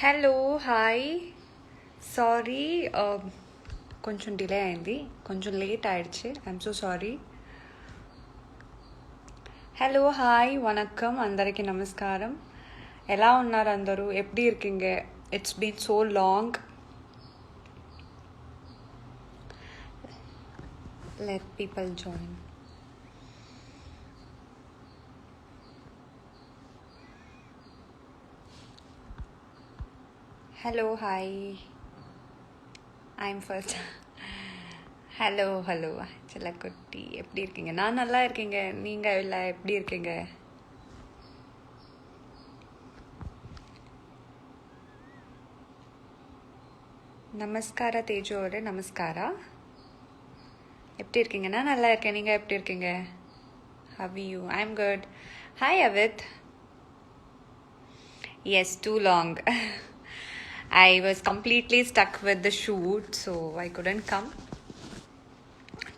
Hello hi sorry కొంచెం delay అయింది కొంచెం లేట్ ఆయిடுச்சு I'm so sorry hello hi వనక్కం అందరికీ నమస్కారం ఎలా ఉన్నారు అందరూ ఎప్పుడు இருக்கீங்க it's been so long let people join hello hi I'm first hello hello செல்லக்குட்டி எப்படி இருக்கீங்க நான் நல்லா இருக்கீங்க நீங்கள் இல்லை எப்படி இருக்கீங்க நமஸ்கார தேஜு அவரே நமஸ்காரா எப்படி இருக்கீங்க நான் நல்லா இருக்கேன் நீங்கள் எப்படி இருக்கீங்க how you I am good hi அவித் yes too long I was completely stuck with the shoot, so I couldn't come.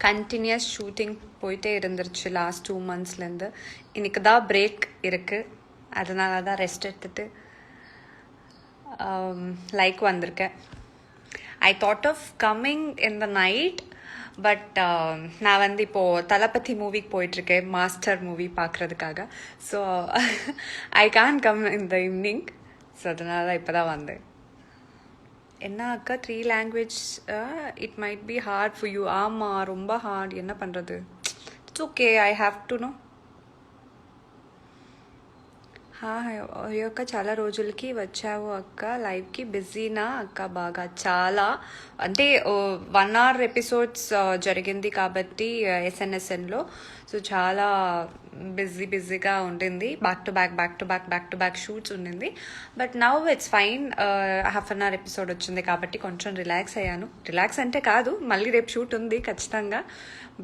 Continuous shooting போயிட்டே இருந்துருச்சு லாஸ்ட் 2 monthsலேருந்து. இன்னைக்கு தான் பிரேக் இருக்குது, அதனால தான் ரெஸ்ட் எடுத்துட்டு லைக் வந்திருக்கேன். I thought of coming in the night, but நான் வந்து இப்போது தளபதி மூவிக்கு போயிட்டுருக்கேன், மாஸ்டர் மூவி பார்க்குறதுக்காக. So I can come in the evening. So அதனால தான் இப்போ தான் வந்தேன். என்ன அக்கா 3 language it might be hard for you. ஆமாம், ரொம்ப ஹார்ட். என்ன பண்ணுறது? It's okay, I have to know. ఈ యొక్క చాలా రోజులకి వచ్చావు అక్క లైవ్కి. బిజీనా అక్క? బాగా చాలా అంటే 1 hour ఎపిసోడ్స్ జరిగింది కాబట్టి ఎస్ఎన్ఎస్ఎన్లో. సో చాలా బిజీగా ఉండింది. బ్యాక్ టు బ్యాక్ షూట్స్ ఉండింది. But now it's fine. 1/2 hour episode వచ్చింది కాబట్టి కొంచెం రిలాక్స్ అయ్యాను. రిలాక్స్ అంటే కాదు, మళ్ళీ రేపు షూట్ ఉంది ఖచ్చితంగా.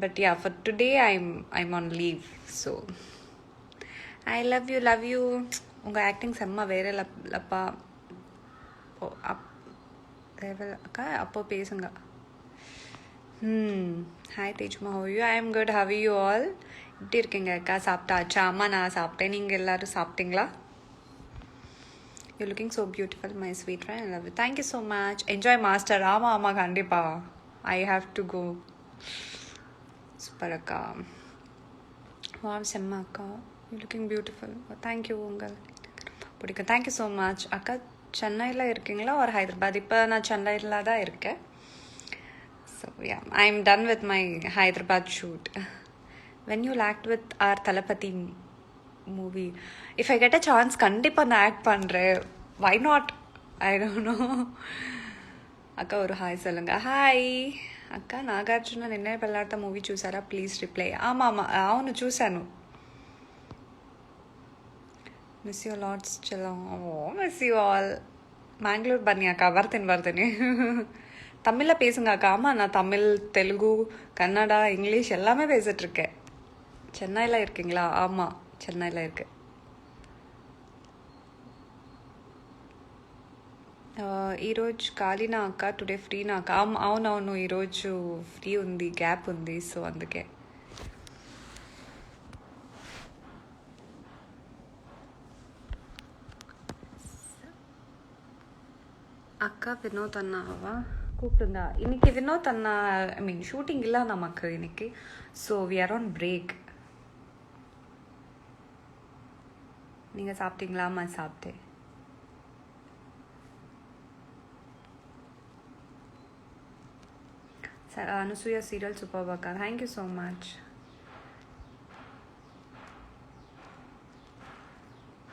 But ya, for today I'm on leave. So I love you. உங்கள் ஆக்டிங் செம்ம வேற லப்பா. அக்கா அப்போ பேசுங்க. ஹாய் தேஜ்மா, how you? I am good, how you all? எப்படி இருக்கீங்க அக்கா? சாப்பிட்டாச்சா? அம்மா நான் சாப்பிட்டேன், நீங்கள் எல்லோரும் சாப்பிட்டீங்களா? You looking so beautiful my sweet friend. I love you. Thank you so much. Enjoy Master. ஆமாம் கண்டிப்பாக. I have to go. Super அக்கா. வாவ், செம்ம அக்கா. You looking beautiful. தேங்க்யூ. உங்கள் பிடிக்கும். தேங்க்யூ ஸோ மச் அக்கா. சென்னையில் இருக்கீங்களா ஒரு ஹைதராபாத்? இப்போ நான் சென்னையில் தான் இருக்கேன். So yeah, I am done with my Hyderabad shoot. When you act with our Thalapathy movie, if I get a chance கண்டிப்பாக நான் ஆக்ட் பண்ணுறேன். Why not? I don't know. అక్క ஒரு హాయ్ சொல்லுங்க. హాయ్ అక్క. నాగార్జున నిన్నే పెళ్ళాడతా మూవీ చూసారా? Please reply. అవును చూశాను. மிஸ் யூ லாட்ஸ் செல்லம். Oh, miss you all. Mangalore பன்னி அக்கா. ಬರ್ತೀನಿ. தமிழில் பேசுங்க அக்கா. ஆமாம், நான் தமிழ், தெலுங்கு, கன்னடா, இங்கிலீஷ் எல்லாமே பேசிகிட்ருக்கேன். சென்னையில் இருக்கீங்களா? ஆமாம், சென்னையில் இருக்கு. ఈరోజు ఖాళీనా అక్క? టుడే ఫ్రీనా అక్క? అవునవును, ఈరోజు ఫ్రీ ఉంది, గ్యాప్ ఉంది. సో అందుకే. அக்கா வினோத் அண்ணாவா கூப்பிட்டுருந்தா? இன்னைக்கு வினோத் அண்ணா ஷூட்டிங் இல்லை நமக்கு இன்னைக்கு. So we are on break. நீங்கள் சாப்பிட்டீங்களா? சாப்பிட்டேன். அனுசூயா சீரியல் சூப்பர் அக்கா. தேங்க்யூ ஸோ மச்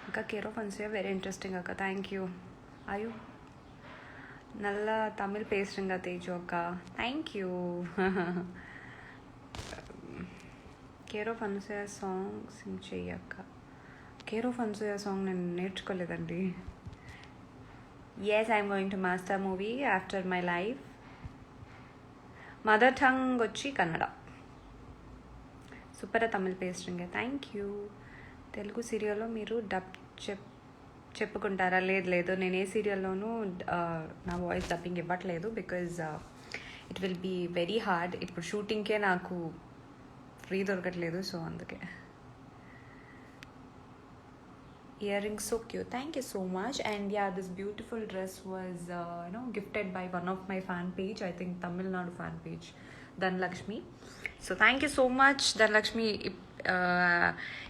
அக்கா. Care of Anusuya very interesting அக்கா. தேங்க்யூ. ஐயோ, நல்லா தமிழ் பேசுகிறேங்க தேஜு அக்கா. Thank you. Care of Anasuya song sing చెయ్యి అక్క. కేర్ ఆఫ్ అనసూయ సాంగ్ నేను నేర్చుకోలేదండి. Yes, I'm going to master movie after my life. Mother tongue వచ్చి కన్నడ. సూపర్గా తమిళ్ పేసుంగే. Thank you. తెలుగు సీరియల్లో మీరు డబ్ చెప్పుకుంటారా? లేదు, నేను ఏ సీరియల్లోనూ నా వాయిస్ డబ్బింగ్ ఇవ్వట్లేదు. Because it will be very hard. ఇప్పుడు షూటింగ్కే నాకు ఫ్రీ దొరకట్లేదు. సో అందుకే. Earrings so cute. Thank you so much. And yeah, this beautiful dress was gifted by one of my fan page. I think Tamil Nadu fan page, Dhanlakshmi. So thank you so much, Dhanlakshmi.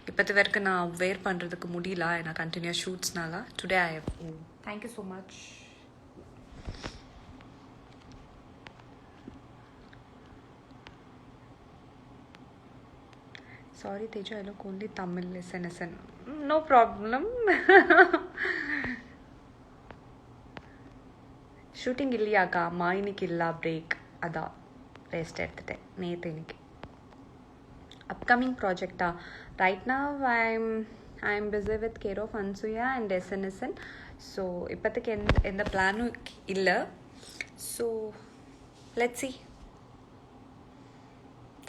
இப்போது வரைக்கும் நான் வேர் பண்ணுறதுக்கு முடியல ஏன்னா continuous ஷூட்ஸ்னால today I have. Thank you so much. Sorry, Teju, I look only Tamil. Listen. No problem. Shooting இல்லையாக்கா? அம்மா இன்னைக்கு இல்லை, பிரேக். அதான் ரெஸ்ட் எடுத்துட்டேன் நேற்று. இன்னைக்கு அப்கமிங் ப்ராஜெக்டா? Right now I am busy with care of Anusuya and SNSN. So இப்போதைக்கு எந்த பிளானும் இல்லை. So let's see.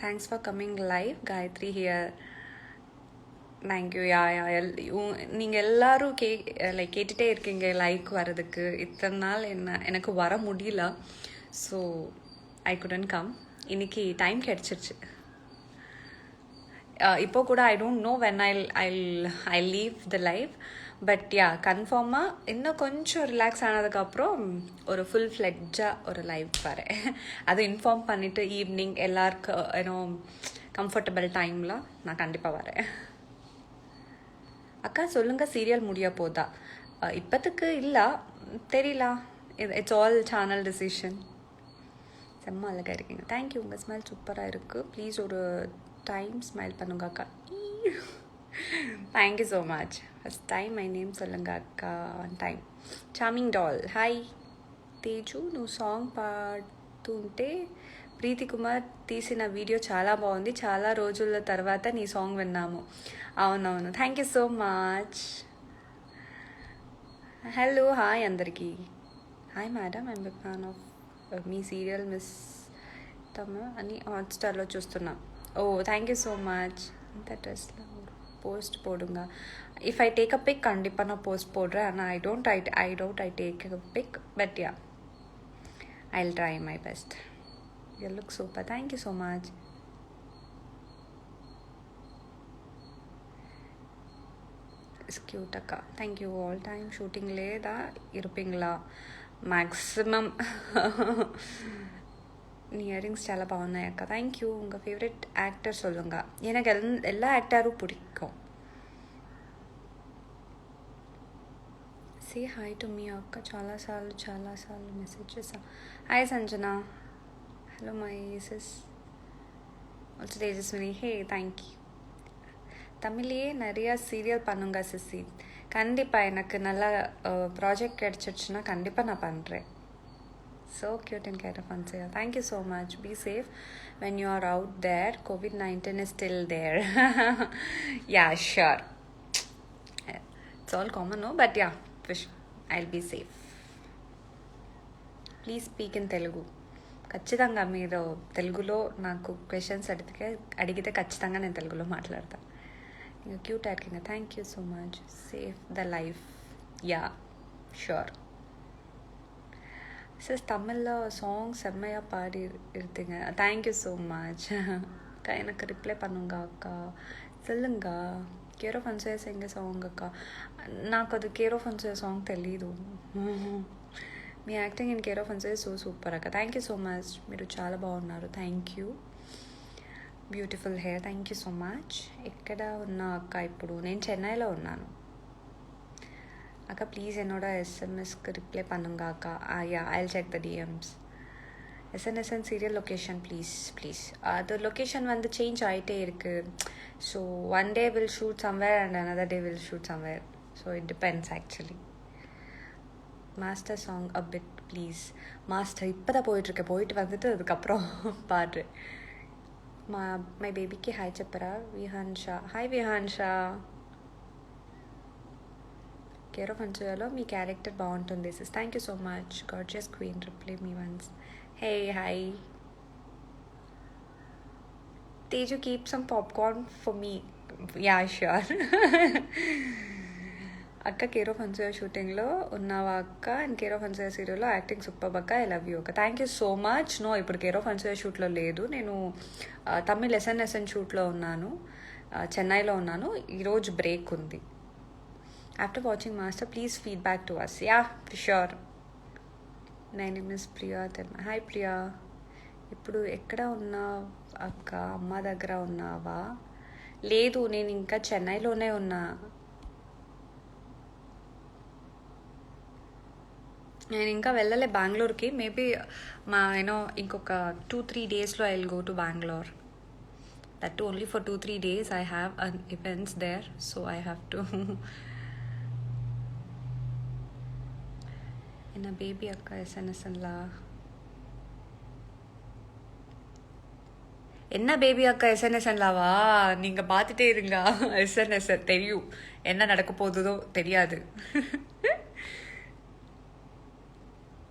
Thanks for coming live. Gayatri here. Thank you. நீங்கள் எல்லோரும் கேட்டுகிட்டே இருக்கீங்க லைக் வரதுக்கு. இத்தனை நாள் எனக்கு வர முடியல. So I couldn't come. இன்னைக்கு டைம் கிடச்சிருச்சு. இப்போ கூட ஐ don't no when I leave the live. But yeah, கன்ஃபார்மாக இன்னும் கொஞ்சம் ரிலாக்ஸ் ஆனதுக்கப்புறம் ஒரு ஃபுல் ஃப்ளெட்ஜாக ஒரு லைவ் வரேன். அதை இன்ஃபார்ம் பண்ணிவிட்டு ஈவினிங் எல்லாருக்கும் கம்ஃபர்டபுள் டைமில் நான் கண்டிப்பாக வரேன். அக்கா சொல்லுங்கள், சீரியல் முடிய போதா? இப்போத்துக்கு இல்லை, தெரியல. It's all channel decision. செம்ம அழகாக இருக்கீங்க. தேங்க்யூ. உங்கள் ஸ்மைல் சூப்பராக இருக்குது. ப்ளீஸ் ஒரு டைம் ஸ்மைல் பண்ணுங்க அக்கா. Thank you so much. First time my name சொல்லுங்க అక్క one time. Charming doll hi. Teju, నువ్వు సాంగ్ పాడుతుంటే ప్రీతి కుమార్ తీసిన వీడియో చాలా బాగుంది. చాలా రోజుల తర్వాత నీ సాంగ్ విన్నాము. అవునవును, thank you so much. Hello, hi అందరికీ. Hi madam, I'm big fan of మీ సీరియల్ మిస్ తమ అని హాట్స్టార్లో చూస్తున్నా. Oh thank you so much. ఇంత డ్రెస్లో போஸ்ட் போடுங்க. If I take a pic கண்டிப்பாக நான் போஸ்ட் போடுறேன். ஆனால் I don't take a pic. But ya, I will try my best. You look super. Thank you so much. Cute அக்கா. Thank you. All time ஷூட்டிங்லேயே தான் இருப்பீங்களா? மேக்ஸிமம். நீ இயரிங்ஸ் చాలా బాగున్నాయి అక్క. Thank you. உங்கள் ஃபேவரட் ஆக்டர் சொல்லுங்கள். எனக்கு எல்லா ஆக்டரும் பிடிக்கும். సే హాయ్ టు మీ అక్క. చాలాసార్లు మెసేజ్ చేసా. Hi Sanjana. Hello my sis. Also Tejaswini. Hey, thank you. தமிழ்லேயே நிறையா சீரியல் பண்ணுங்க சிசி. கண்டிப்பாக எனக்கு நல்லா ப்ராஜெக்ட் கிடச்சிருச்சுன்னா கண்டிப்பாக நான் பண்ணுறேன். So cute and care of Ansaya. Thank you so much. Be safe when you are out there. COVID-19 is still there. Yeah, sure. It's all common, no? But yeah, I'll be safe. Please speak in Telugu. ఖచ్చితంగా మీరు తెలుగులో నాకు questions అడిగితే ఖచ్చితంగా నేను తెలుగులో మాట్లాడతాను. ఇంకా cute acting. Thank you so much. Save the life. Yeah, sure. Sis தமிழில் சாங் செம்மையாக பாடி இருந்தீங்க. Thank you so much. அக்கா எனக்கு ரிப்ளை பண்ணுங்க அக்கா. சொல்லுங்க. Care of Anasuya Singh song అక్క. నాకు అది కేర్ ఆఫ్ అన్సూయ సాంగ్ తెలీదు. మీ acting in care of Anasuya so super అక్క. Thank you so much. మీరు చాలా బాగున్నారు. Thank you. Beautiful hair. Thank you so much. ఎక్కడ ఉన్నా అక్క? ఇప్పుడు నేను చెన్నైలో ఉన్నాను அக்கா. ப்ளீஸ் என்னோட எஸ்எம்எஸ்க்கு ரிப்ளை பண்ணுங்க அக்கா. Ya, I'll check the DMs. SNSN serial location please. அது லொக்கேஷன் வந்து சேஞ்ச் ஆகிட்டே இருக்குது. So one day will shoot somewhere and another day will shoot somewhere. So it depends actually. Master song a bit please. Master இப்போ தான் போயிட்டுருக்கேன். போயிட்டு வந்துட்டு அதுக்கப்புறம் பாடுறேன். மை பேபிக்கு ஹாய் చెప్పరా? Vihansha. Hi Vihansha. Care of అన్సూయలో మీ క్యారెక్టర్ బాగుంటుంది sis. Thank you so much. Gorgeous queen. Reply me once. Hey, hi. Teju, keep some popcorn for me. Ya, sure. అక్క కేర్ ఆఫ్ అన్సూయ షూటింగ్లో ఉన్నావా అక్క? అండ్ కేర్ ఆఫ్ అన్సూయ సీరియల్లో యాక్టింగ్ సూపర్ అక్క. ఐ లవ్ యూ అక్క. Thank you so much. No, ఇప్పుడు care of Anasuya షూట్లో లేదు. నేను తమిళ్ SNSN షూట్లో ఉన్నాను. చెన్నైలో ఉన్నాను. ఈరోజు బ్రేక్ ఉంది. After watching Master, please feedback to us. Yeah, for sure. My name is Priya. Hi Priya. ఇప్పుడు ఎక్కడ ఉన్నావు అక్క? అమ్మ దగ్గర ఉన్నావా? లేదు, నేను ఇంకా చెన్నైలోనే ఉన్నా. నేను ఇంకా వెళ్ళలే బెంగళూరుకి. మేబీ ఇంకొక 2-3 డేస్లో I will go to Bangalore. That too only for 2-3 days. I have events there, so I have to. என்ன பேபி அக்கா எஸ்என்எஸ்என்லா? என்ன பேபி அக்கா எஸ்என்எஸ்என்லாவா? நீங்கள் பார்த்துட்டே இருங்க. எஸ்என்எஸ்என் தெரியும், என்ன நடக்க போகுதோ தெரியாது.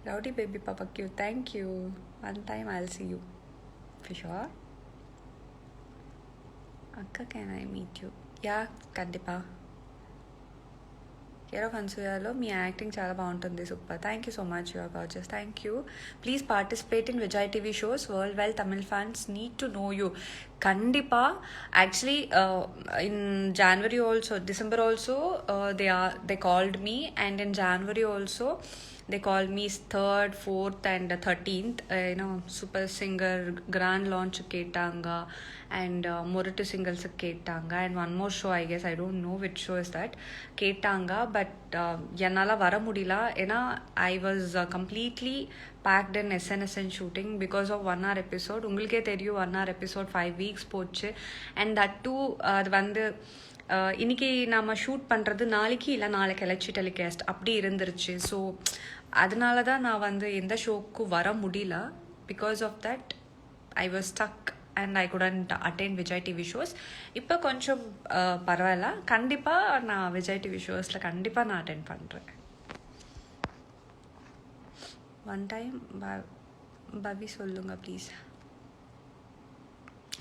Rowdy baby papa cute. Thank you. One time I'll see you for sure. Akka, can I meet you? Yeah, kandipa. Care of అన్సూయాలో మీ యాక్టింగ్ చాలా బాగుంటుంది, super. Thank you so much, your gorgeous. Thank you. Please participate in Vijay TV shows. World wide Tamil fans need to know you. కండిపా. Actually in January also, December also, they called me, and in January also they called me 3rd, 4th and 13th. Super Singer grand launch கேட்டாங்க, and Morutu singles கேட்டாங்க, and one more show, I guess I don't know which show is that, கேட்டாங்க. But என்னால் வர முடியல. ஏன்னா I was completely packed in SNSN shooting because of 1 hour episode. உங்களுக்கே தெரியும், 1 hour episode 5 weeks போச்சு. And that too, அது வந்து இன்னைக்கு நாம் ஷூட் பண்ணுறது நாளைக்கு இல்லை நாளைக்கு எலக்ட்ரி டெலிகாஸ்ட் அப்படி இருந்துருச்சு. ஸோ அதனால தான் நான் வந்து எந்த ஷோக்கும் வர முடியல. Because of that I was stuck and I couldn't attend Vijay TV shows. இப்போ கொஞ்சம் பரவாயில்ல. கண்டிப்பாக நான் விஜய் டிவி ஷோஸில் கண்டிப்பாக நான் அட்டெண்ட் பண்ணுறேன். ஒன் டைம் பவி சொல்லுங்க please.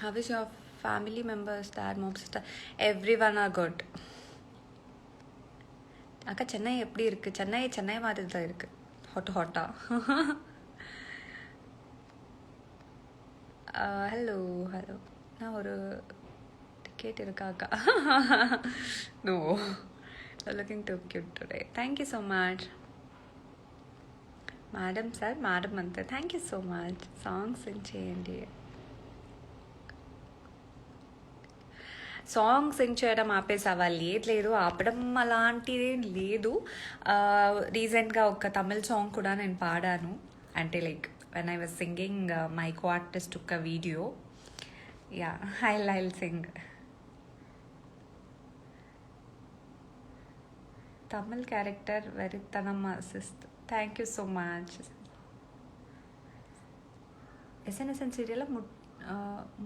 How is your family members, dad, mom, sister? Everyone are good. அக்கா சென்னை எப்படி இருக்குது? சென்னை மாதிரி தான் இருக்குது, ஹாட்டா. ஹலோ. நான் ஒரு டிக்கெட் இருக்கா அக்கா? No, looking too cute today. Thank you so much madam. Sir madam అంతే. Thank you so much. Songs చేయండి. సాంగ్ సింగ్ చేయడం ఆపేసావా? లేదు, ఆపడం అలాంటిది లేదు. రీసెంట్గా ఒక తమిళ్ సాంగ్ కూడా నేను పాడాను. అంటే like when I was singing, my co artist took a video. Ya, I'll sing. Tamil character వెరితనం assist. Thank you so much. SNSN சீரியலில்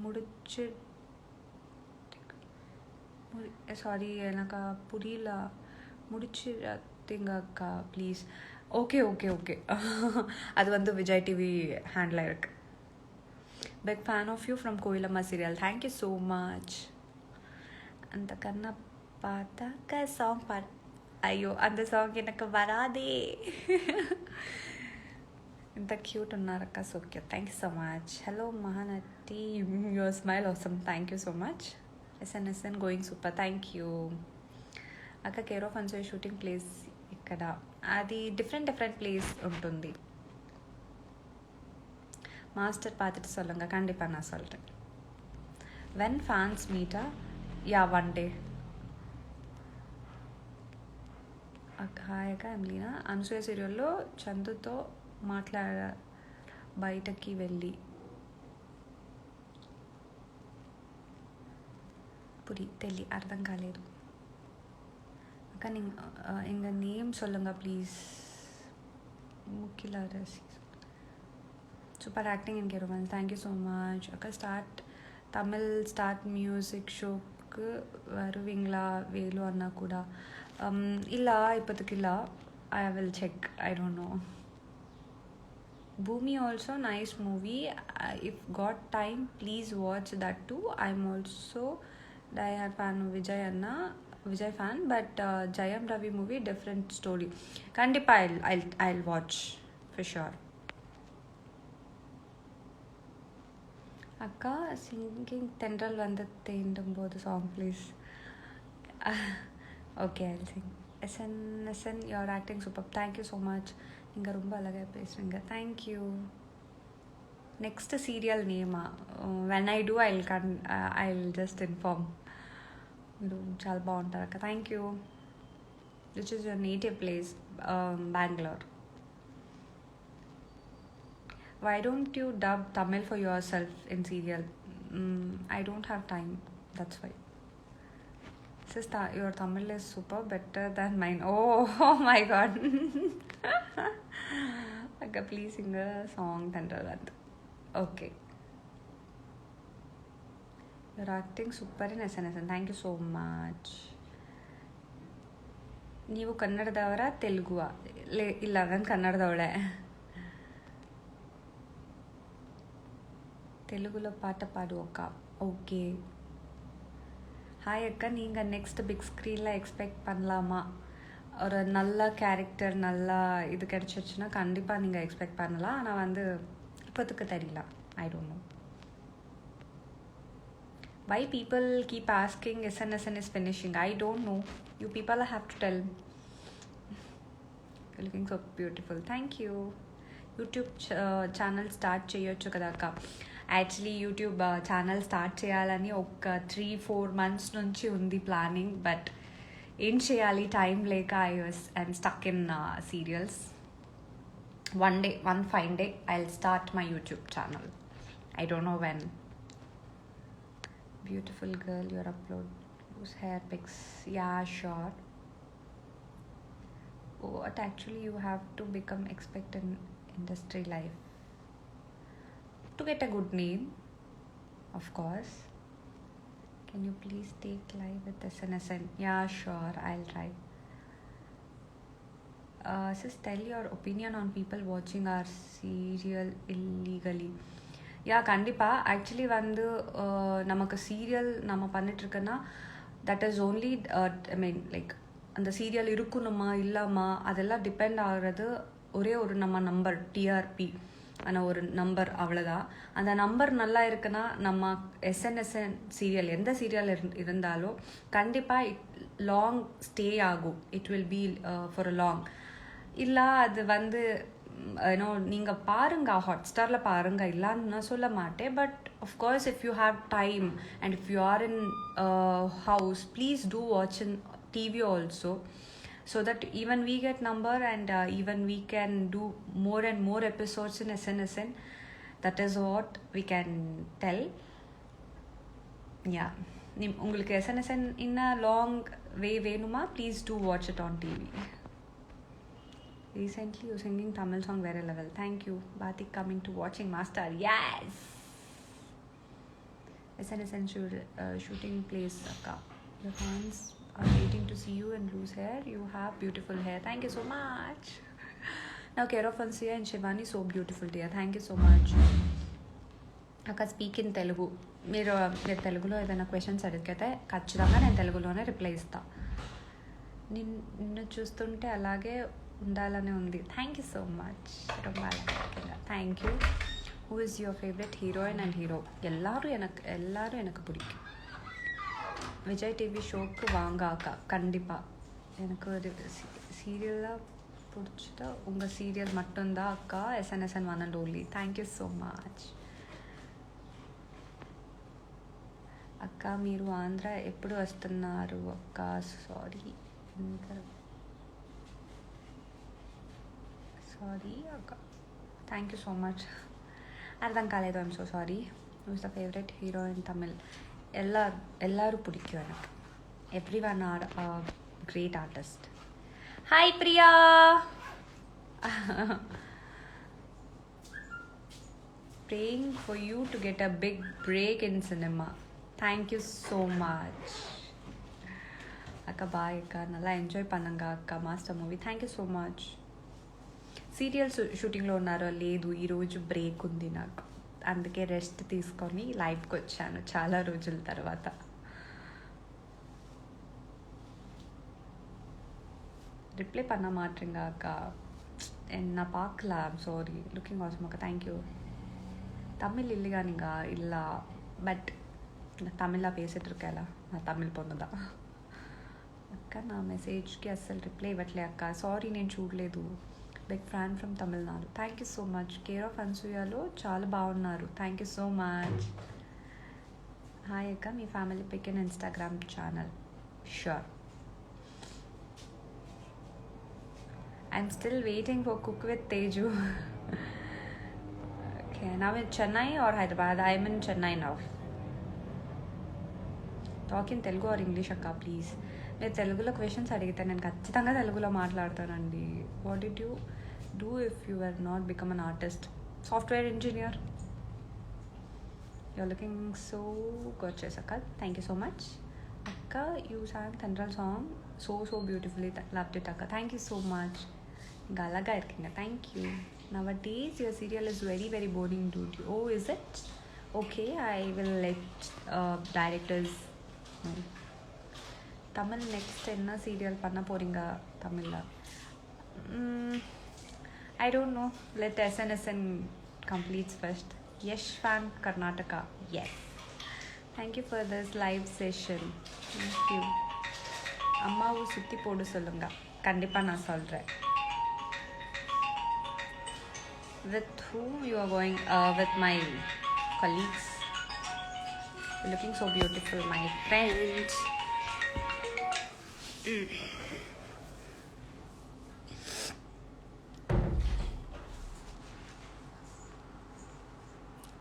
முடிச்சு சாரி எனக்கு புரியல. முடிச்சிங்க அக்கா ப்ளீஸ். ஓகே அது வந்து விஜய் டிவி ஹேண்டில் இருக்கு. Big fan of you from Koilamma serial. Thank you so much. அந்த கண்ணை பார்த்தாக்க சாங் ஐயோ, அந்த சாங் எனக்கு வராதே. ఇంత క్యూట్ ఉన్నారక్క, so cute. Thank you so much. Hello Mahanati, your smile awesome. Thank you so much. SNSN going super. Thank you అక్క. Care of Anasuya shooting place ఇక్కడ, అది డిఫరెంట్ ప్లేస్ ఉంటుంది. மாஸ்டர் பார்த்துட்டு சொல்லுங்கள். கண்டிப்பாக நான் சொல்கிறேன். When fans meetha? Yeah, one day. Hi అక్క, ఎమ్లీనా. అనసూయ సీరియల్లో చందుతో బయటకి వెళ్ళి தெளி அர்த்தம் காலேது அக்கா. நீங்கள் எங்கள் நேம் சொல்லுங்கள் ப்ளீஸ். முக்கில ரசி. சூப்பர் ஆக்டிங் இன் கேரோவன். தேங்க்யூ ஸோ மச் அக்கா. தமிழ் ஸ்டார்ட் மியூசிக் ஷோக்கு வருவீங்களா? வேலு அண்ணா கூட. இல்லை, இப்போதைக்கு இல்லை. I will check. I don't no. Bhumi also nice movie. If got time, please watch that too. I'm also die-hard fan of Vijay fan, but Jayam Ravi movie different story. Kandipa I'll watch for sure. Akka, singing Tendral Vandathendum both song please. Okay, I'll sing. SNSN, you're acting superb. Thank you so much. நீங்கள் ரொம்ப அழகாக பேசுகிறீங்க. Thank you. Next serial நேமா when I do I'll just inform. మీరు చాలా బాగుంటారు అక్క. Thank you. Which is your native place? Bengaluru. Why don't you dub Tamil for yourself in serial? I don't have time, that's why. Sister, your Tamil is super better than mine. Oh my god. Akka, please sing a song, Thandravat. Okay. You're acting super in SNSN. Thank you so much. ನೀವು ಕನ್ನಡದವರ ತೆಲುಗುವ? ಇಲ್ಲ, ನಾನು ಕನ್ನಡದವಳೆ. తెలుగులో పాట పాడు అక్క. Okay. Hi அக்கா, நீங்கள் next big ஸ்க்ரீனில் எக்ஸ்பெக்ட் பண்ணலாமா? ஒரு நல்ல கேரக்டர், நல்லா இது கிடச்சிருச்சுன்னா கண்டிப்பாக நீங்கள் எக்ஸ்பெக்ட் பண்ணலாம். ஆனால் வந்து இப்போதுக்கு தெரியல. ஐ don't no why people keep asking SNSN is finishing. I don't know. You people have to tell. You're looking so beautiful. Thank you. YouTube channel start చేయొచ్చు కదా అక్క. యాక్చువల్లీ యూట్యూబ్ ఛానల్ స్టార్ట్ చేయాలని ఒక 3-4 months నుంచి ఉంది planning. But ఏం చేయాలి, time లేక I'm stuck in serials. one fine day I'll start my YouTube channel. I don't know when. Beautiful girl, your upload whose hair pics. Yeah, sure. What actually you have to become expert in industry life? To get a good name, of course. Can you please take live with SNSN? Yeah, sure, I'll try. Sis, tell your opinion on people watching our serial illegally. Ya, கண்டிப்பாக. Actually வந்து நமக்கு serial நம்ம பண்ணிட்டுருக்கோன்னா that is only I mean like அந்த serial இருக்கணுமா இல்லாமா அதெல்லாம் depend ஆகிறது ஒரே ஒரு நம்ம நம்பர், டிஆர்பி ஆனால் ஒரு நம்பர், அவ்வளோதான். அந்த நம்பர் நல்லா இருக்குன்னா நம்ம எஸ்என்எஸ்என் சீரியல் எந்த சீரியல் இருந்தாலும் கண்டிப்பாக லாங் ஸ்டே ஆகும். It will be for a long. இல்லை அது வந்து ஏன்னோ நீங்கள் பாருங்கள், ஹாட்ஸ்டாரில் பாருங்கள், இல்லான்னு நான் சொல்ல மாட்டேன். But of course if you have time and if you are in house, please do watch in TV also, so that even we get number and even we can do more and more episodes in SNSN. That is what we can tell. Yeah, உங்களுக்கு SNSN in a long way வேணுமா, please do watch it on TV. Recently you singing Tamil song very level. Thank you. Batik coming to watching master. Yes. SNSN shooting place akka. The fans are waiting to see you and loose hair. You have beautiful hair. Thank you so much. Now Kero Fansia and Shivani, so beautiful dear. Thank you so much. Akka, speak in Telugu. మీరు తెలుగులో ఏదైనా questions అడిగితే ఖచ్చితంగా నేను తెలుగులోనే reply ఇస్తా. నిన్ను చూస్తుంటే అలాగే ఉండాలని ఉంది. Thank you so much. ரொம்ப அழகாக. Thank you. Who is your favourite heroine and hero? எல்லாரும் எனக்கு பிடிக்கும். விஜய் டிவி ஷோக்கு வாங்க அக்கா. கண்டிப்பாக. எனக்கு ஒரு சீரியலாக பிடிச்சதா உங்கள் சீரியல் மட்டும்தான் அக்கா. SNSN one and only. Thank you so much. అక్క, మీరు ఆంధ్ర ఎప్పుడు వస్తున్నారు అక్క? సారీ అక్క. Thank you so much. అర్థం కాలేదు. I'm so sorry. Who is the favourite hero in Tamil? எல்லாரும் பிடிக்கும் எனக்கு. Everyone are great artist. Hi Priya. praying for you to get a big break in cinema. Thank you so much. అక్క bye అక్క. நல்லா enjoy பண்ணுங்க అక్క master movie. Thank you so much. Serial షూటింగ్లో ఉన్నారో? లేదు, ఈరోజు బ్రేక్ ఉంది నాకు, అందుకే రెస్ట్ తీసుకొని లైవ్కి వచ్చాను చాలా రోజుల తర్వాత. ரிப்ளை பண்ண மாட்டேங்க அக்கா. என்ன பார்க்கல. I'm sorry. லுக்கிங் ஆசம் அக்கா. தேங்க்யூ. தமிழ் இல்லையா நீங்கள்? இல்லை, பட் நான் தமிழாக பேசிகிட்டு இருக்கேன்ல, நான் தமிழ் பொண்ணு தான். అక్క నా మెసేజ్కి అస్సలు రిప్లై ఇవ్వట్లే అక్క, సారీ నేను చూడలేదు. Big fan from Tamil Nadu. Thank you so much. Care of అన్సూయాలో చాలా బాగున్నారు. Thank you so much. Hi అక్క, మీ family pic in Instagram channel. Sure. I'm still waiting for cook with Teju. Okay, now in Chennai or Hyderabad? I am in Chennai now. Talk in Telugu or English అక్క please. మీరు తెలుగులో questions అడిగితే నేను ఖచ్చితంగా తెలుగులో మాట్లాడతానండి. What did you do if you are not become an artist? Software engineer. You're looking so good చేసాక. Thank you so much అక్క. You sang Thendral song so beautifully. Loved it అక్క. Thank you so much. ఇంకా అలాగా ఇరికింగా. Thank you. Nowadays your serial is very boring dude. Oh, is it? Okay, I will let directors know. Tamil next enna serial panna poringa Tamil la? I don't know. Let SNSN completes first. Yesh fan Karnataka. Yes. Thank you for this live session. Thank you. அம்மாவும் சுற்றி போடு சொல்லுங்க. கண்டிப்பாக நான் சொல்கிறேன். With whom you are going? With my colleagues. You're looking so beautiful, my friends.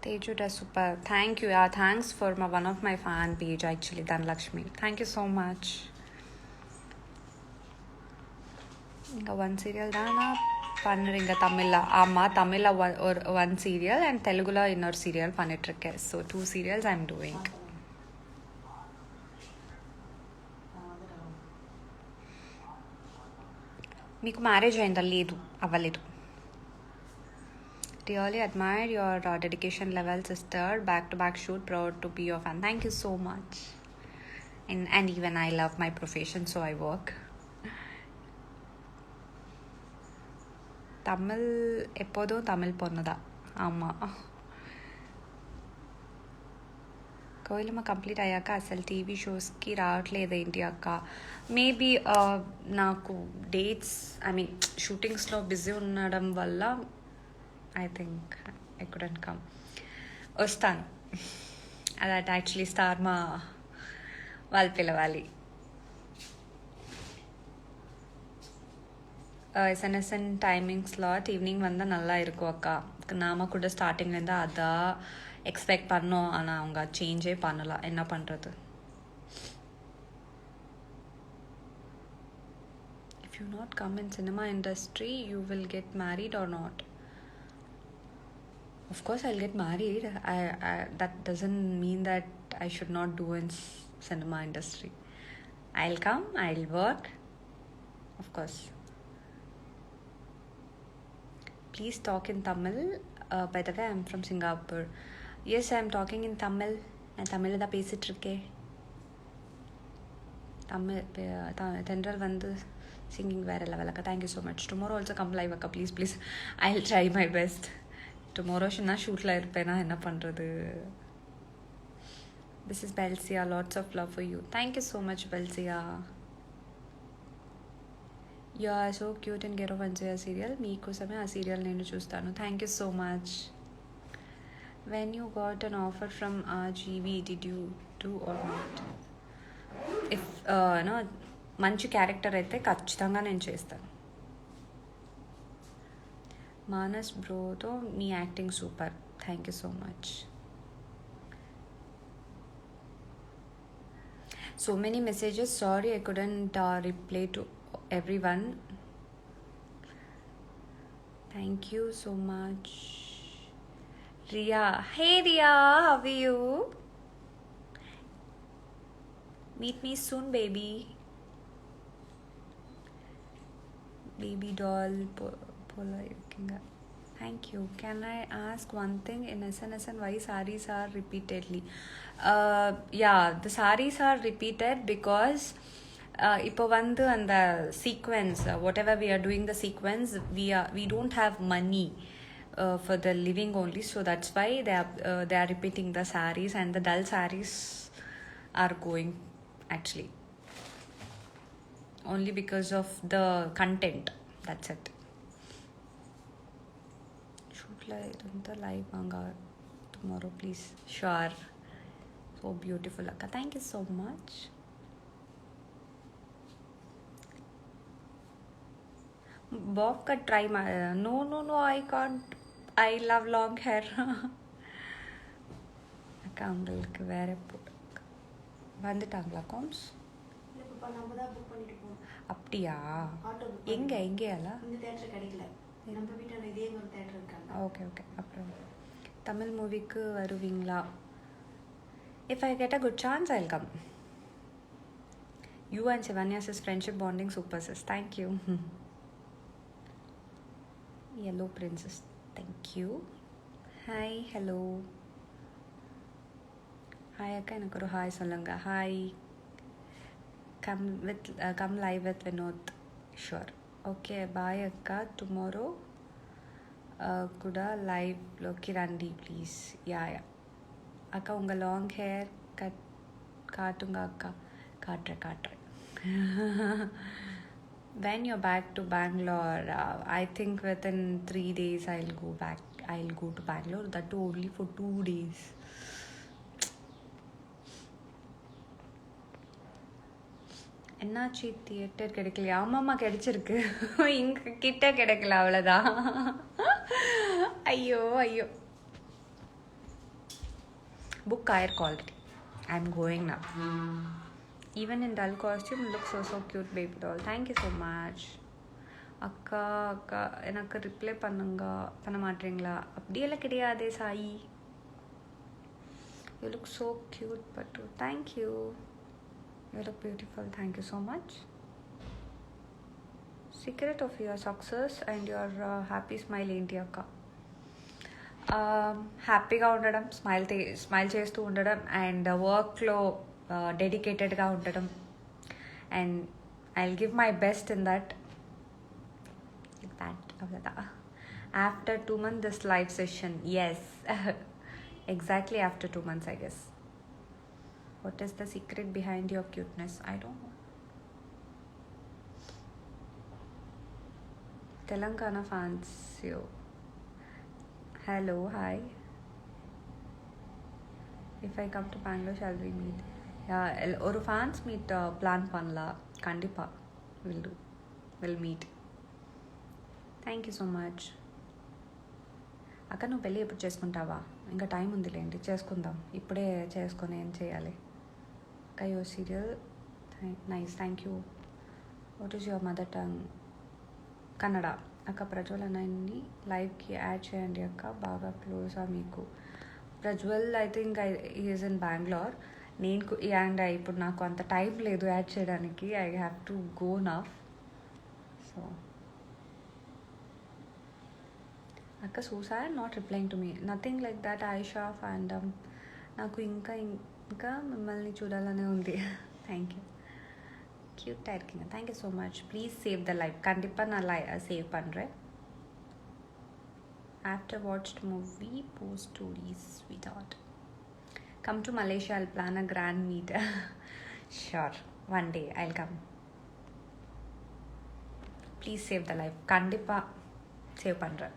Teju does super. Thank you. Yeah, thanks for one of my fan page actually, Dhanlakshmi. Thank you so much. Inga one serial dana பண்ணுறீங்க தமிழில்? ஆமாம், தமிழில் one serial and தெலுங்குல இன்னொரு serial பண்ணிகிட்ருக்கேன். So 2 serials I am doing. మీకు marriage అయిందా? లేదు, అవ్వలేదు. Really admire your dedication level sister. Back to back shoot, proud to be your fan. Thank you so much. And even I love my profession, so I work. Tamil எப்போதும் தமிழ் பொண்ணு தான். ஆமாம். కోయిలమ్మ complete అయ్యాక అసలు టీవీ షోస్కి రావట్లేదు ఏంటి అక్క? మేబీ నాకు డేట్స్ షూటింగ్స్లో బిజీ ఉండడం వల్ల I think I couldn't come. వస్తాను. దట్ యాక్చువల్లీ స్టార్ మా వాళ్ళు పిలవాలి. SNSN டைமிங் ஸ்லாட் ஈவினிங் வந்தால் நல்லா இருக்கும் அக்கா. நாம கூட ஸ்டார்டிங்லேருந்து அதான் எக்ஸ்பெக்ட் பண்ணோம், ஆனால் அவங்க சேஞ்சே பண்ணலாம். என்ன பண்ணுறது? If you not come in cinema industry you will get married R not? Of course I'll get married. That doesn't mean that I should not do in cinema industry. I'll come, I'll work, of course. Please talk in Tamil. By the way, I'm from Singapore. Yes, I'm talking in Tamil. நான் தமிழில் தான் பேசிகிட்ருக்கேன். தென்றல் வந்து singing வேறு லெவலுக்கா. Thank you so much. Tomorrow also come live அக்கா please. I will try my best. Tomorrow நான் ஷூட்டில் இருப்பேனா, என்ன பண்ணுறது? This is Belsia. Lots of love for you. Thank you so much Belsia. You are so cute and care of Anasuya serial. మీకోసమే ఆ serial నేను చూస్తాను. Thank you so much. When you got an offer from GV did you do or not? If మంచి character అయితే ఖచ్చితంగా నేను చేస్తాను. మానస్ బ్రోతో మీ acting super. Thank you so much. So many messages. Sorry I couldn't reply to everyone. Thank you so much. Riya. Hey Riya, how are you? Meet me soon, baby. Baby doll. Thank you. Can I ask one thing? In SNSN, why sarees are repeatedly? Yeah, the sarees are repeated because இப்போ வந்து அந்த sequence whatever we are doing the sequence we don't have money for the living only, so that's why they are repeating the sarees and the dull sarees are going actually. only because of the content. That's it. Shoot the live manga tomorrow, please. Sure. So beautiful, Akka. Thank you so much. Bob cut try my no, I can't. I love long hair. அக்கா உங்களுக்கு வேற வந்துட்டாங்களா comes? அப்படியா? எங்கேயால? Okay அப்புறம் தமிழ் மூவிக்கு வருவீங்களா? If I get a good chance I will come. You and Shivanya sis friendship bonding super sis. Thank you. yellow princess, thank you. Hi, hello. Hi akka, எனக்கு ஒரு ஹாய் சொல்லுங்க. Hi. come live with Vinod. Sure. Okay, bye akka. Tomorrow kuda live loki randi please. Yeah. akka unga long hair காட்டுங்க அக்கா. காட்டுறேன். When you're back to Bangalore, I think within 3 days I'll go back. I'll go to Bangalore. That too only for 2 days. என்னாச்சு theatre கிடைக்கலையா? ஆமாம்மா கிடைச்சிருக்கு. இங்கே கிட்ட கிடைக்கல, அவ்வளோதான். ஐயோ புக் ஆயிருக்கு already. I am going now. Even in dull costume, looks so cute, baby doll. Thank you so much. அக்கா எனக்கு ரிப்ளை பண்ண மாட்டீங்களா? அப்படியெல்லாம் கிடையாதே Sai. You look so cute, Patu. Thank you. You look beautiful. Thank you so much. Secret of your success and your happy smile ఏంటి అక్క? హ్యాపీగా ఉండడం, స్మైల్ చేస్తూ ఉండడం, అండ్ వర్క్లో డెడికేటెడ్గా ఉండడం, and I will give my best in that. After 2 months this live session, yes. Exactly after 2 months, I guess. What is the secret behind your cuteness? I don't know. Telangana fans, you. Hello, hi. If I come to Bangalore, shall we meet? ஒரு fans meet plan பண்ணலாம். கண்டிப்பாக will meet. Thank you so much. అక్క నువ్వు పెళ్ళి ఎప్పుడు చేసుకుంటావా? ఇంకా time ఉందిలేండి, చేసుకుందాం. ఇప్పుడే చేసుకొని ఏం చేయాలి? అక్క your serial nice, thank you. What is your mother tongue? Kannada. అక్క ప్రజ్వల్ అన్నయ్యని లైవ్కి యాడ్ చేయండి అక్క, బాగా క్లోజా మీకు? Prajwal I think is in Bangalore. And ఇప్పుడు నాకు అంత టైం లేదు యాడ్ చేయడానికి. I have to go now. So అక్క సూసైడ్ not replying to me, nothing like that Ayesha fandom. నాకు ఇంకా మిమ్మల్ని చూడాలనే ఉంది. Thank you. క్యూట్ இருக்கீங்க. Thank you so much. Please save the life. கண்டிப்பாக நான் சேவ் பண்ணுறேன். After watched movie, post stories, sweetheart. Come to Malaysia, I'll plan a grand meet. Sure, one day I'll come. Please save the life. கண்டிப்பா save பண்ணுறேன்.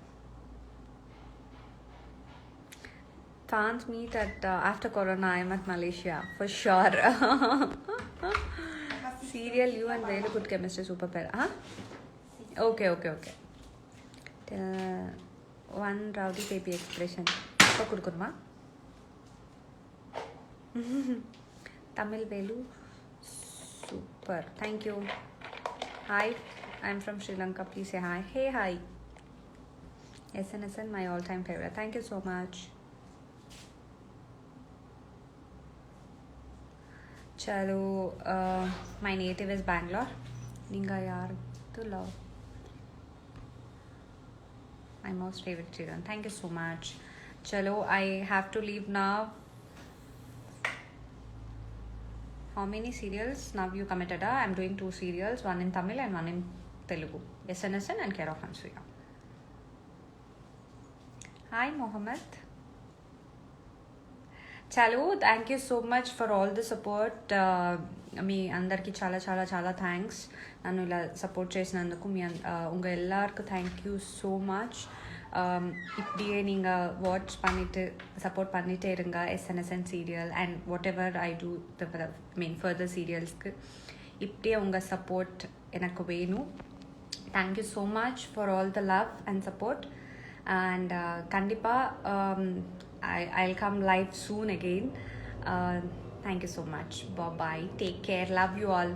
Fans meet at after Corona. I'm at Malaysia for sure. Serial, you and very good chemistry, super pair. Huh? Okay. One rowdy baby expression. Appa kudukurma. Tamil Velu, super. Thank you. Hi, I'm from Sri Lanka. Please say hi. Hey, hi. SNSN, my all-time favorite. Thank you so much. Chalo, my native is Bangalore. Ninga yaar to love. My most favorite children. Thank you so much. Chalo, I have to leave now. How many serials now you committed? I'm doing 2 serials, one in Tamil and one in Telugu. SNSN and Care of Hansuya. Hi, Mohammed. చాలు thank you so much for all the support. మీ అందరికీ చాలా చాలా చాలా thanks నన్ను ఇలా support చేసినందుకు. உங்கள் எல்லாருக்கும் தேங்க்யூ ஸோ மச். இப்படியே நீங்கள் வாட்ச் பண்ணிட்டு சப்போர்ட் பண்ணிகிட்டே இருங்க S N S N serial and whatever I do further சீரியல்ஸ்க்கு இப்படியே உங்கள் சப்போர்ட் எனக்கு வேணும். Thank you so much for all the love and support. And கண்டிப்பாக I'll come live soon again. Thank you so much. Bye bye. Take care. Love you all.